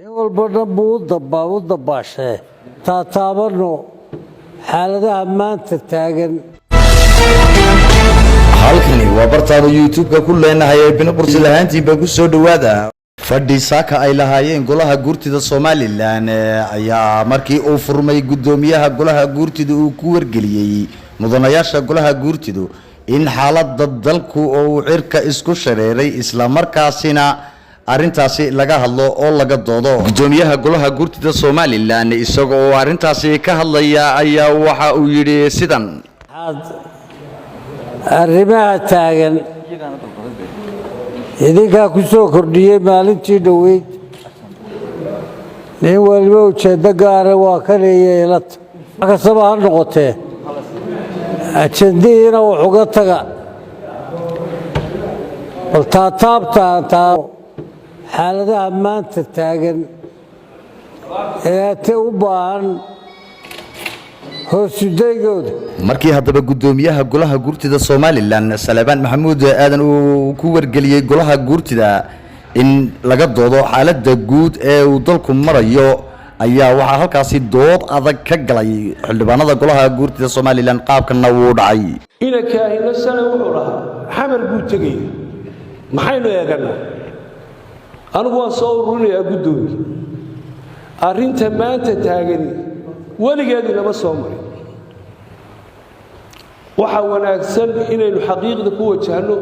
walbana buu u dabaashay taataabano xaaladaha maanta taagan. halkani waa bartaada YouTube-ka ku leenahay ee bina bursada ahaantiinba ku soo dhawaada fadhi saaka ay lahaayeen golaha guurtida Soomaaliland ayaa markii uu furmay gudoomiyaha golaha guurtida uu ku wargeliyay mudanayaasha golaha guurtidu in xaaladda dalku uu cirka isku shareeray isla markaasina arintaasi laga hadlo oo laga doodo. gudoomiyaha golaha guurtida Soomaaliland isagoo arintaasi ka hadlaya ayaa waxa uu yiri sidan: arrimaha taagan idinka ku soo kordhiyay maalintii dhaweyd nin waliba ujeeddo gaar ah waa ka leeyahay la kasaba ha noqotee ajendihiina wuxuu ga taga bal taataabta xaaladaha maanta taagan ee te u baahan hoosudaygooda. markii haddaba gudoomiyaha golaha guurtida Soomaaliland Salebaan Maxamuud Aadan uu ku wargeliyay golaha guurtida in laga doodo xaaladda guud ee uu dalku marayo ayaa waxa halkaasi dood adag ka galay xildhibaanada golaha guurtida Soomaaliland qaabkana uu dhacay. ina kaahina sano wuxuu lahaa xamar buu tagay maxaynu eeganaa anigu waan soo ururinayaa gudoomiye arrinta maanta taagan weligeedii lama soo marin. waxa wanaagsan inaynu xaqiiqda ku wajahno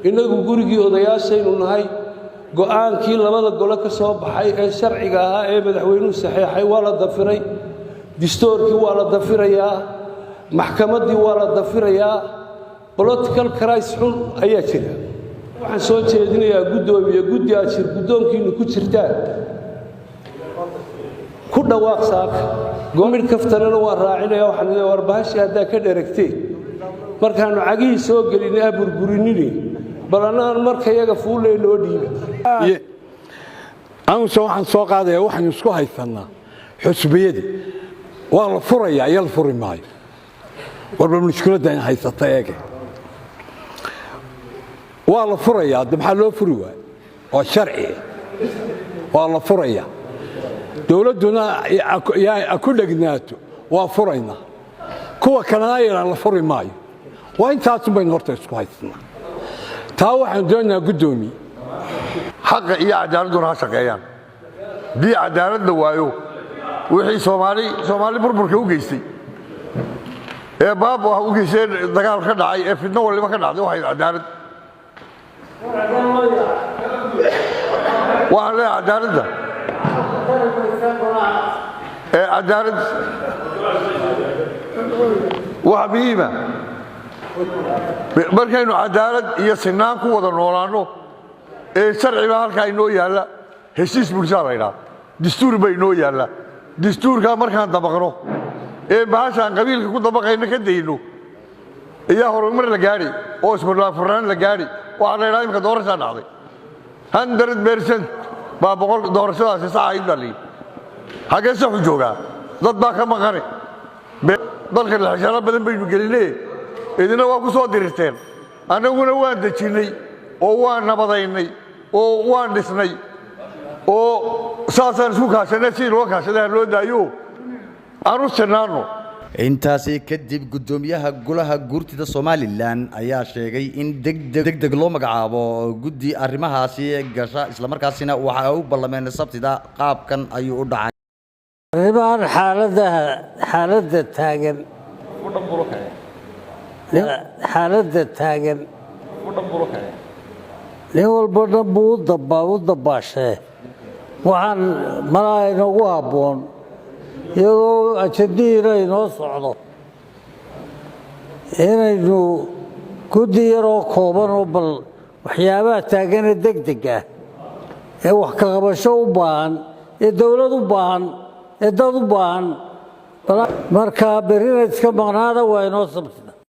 inagu gurigii odayaashaynu nahay go'aankii labada gole ka soo baxay ee sharciga ahaa ee madaxweynuhu saxeexay waa la dafiray, distoorkii waa la dafirayaa, maxkamaddii waa la dafirayaa, political crisis xun ayaa jira. waxaan soo jeedinayaa gudoomiye guddi aad shir guddoonkiinu ku jirtaan ku dhawaaq saaka gomid kaftanana waa raacinaya waxaan leeyahay warbaahashi haddaa ka dheregtay markaanu cagihii soo gelinay burburinini balanaan marka iyaga fuulay loo dhiibay. aanse waxaan soo qaadaya waxaan isku haysanaa xusbiyadii waa la furayaa iyo la furi maayo warba mushkiladda in haysata eege waa la furayaa maxaa loo furi waay waa sharci waa la furayaa dowladduna ku dhegnaato waa furaynaa kuwa kalena ayaan la furi maayo waa intaasun baynu horta isku haysanaa. taa waxaan doonayaa gudoomiye xaqa iyo cadaaladuna ha shaqeeyaan. haddii cadaalad la waayo wixii soomaali burburka u geystay ee baab u geystay dagaal ka dhacay ee fidno waliba ka dhacday waxay cadaalad waxaan leeyahay cadaaladda cadaalad wax muhiima markaynu cadaalad iyo sinaan ku wada noolaano ee sharciba halkaa inoo yaalla heshiis bulshaa la ydhaa dastuur ba inoo yaalla dastuurkaa markaan dabaqno ee bahashaan qabiilka ku dabaqayna ka dayno ayaa horumar la gaadhi oo iskurlaafurnaan la gaadhi waxaa la ydhaa imika doorashaa dhacday 100% baa doorashadaasi sax ahayd baa layidhi xaggee saxu joogaa dad baa ka maqane dalka laxashaalo badan baynu gelinee idina waa ku soo dirirteen annaguna waan dejinnay oo waan nabadaynay oo waan dhisnay oo saasaan isku kaashanay si loo kaashadaha loo daayo aanu sinaanno. intaasi kadib gudoomiyaha golaha guurtida Soomaaliland ayaa sheegay in degdeg loo magacaabo guddi arrimahaasi gasha isla markaasina waxa uu ballameen sabtida qaabkan ayuu u dhacay. arrimahan xaaladda taagan nin walbana buu u dabaashay waxaan malaa inoogu habboon iyadoo ajendihiina inoo socdo inaynu guddi yaroo kooban oo bal waxyaabaha taagane degdeg ah ee wax ka qabasho u baahan ee dowlad u baahan ee dad u baahan markaa berrina iska maqnaada waa inoo sabti